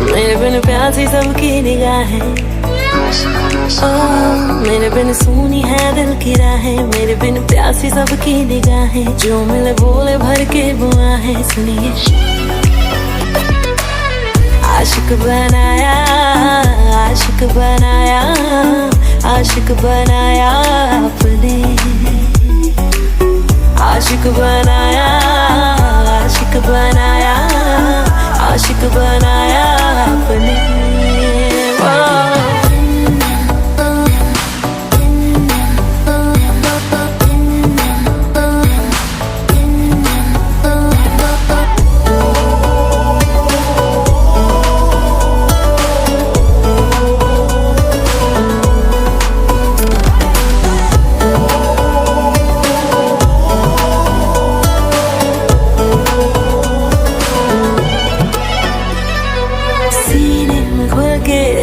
मेरे बिन प्यासी सबकी निगाहें, मेरे बिन सुनी है दिल की राहें। मेरे बिन प्यासी सबकी निगाहें, जो मिले बोले भर के बुआहें। सुनिए आशिक बनाया, आशिक बनाया, आशिक बनाया आपने। आशिक बनाया, आशिक बनाया, आशिक बनाया आपने।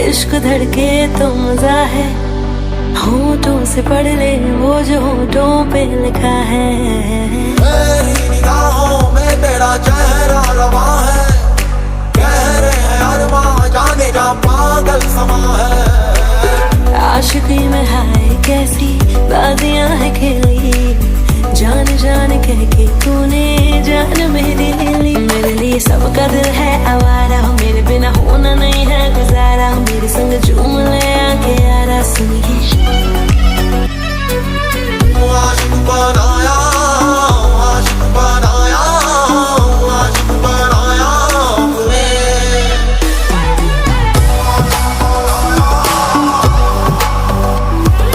इश्क धड़के तो मजा है, होठों से पढ़ ले वो जो होठों पे लिखा है।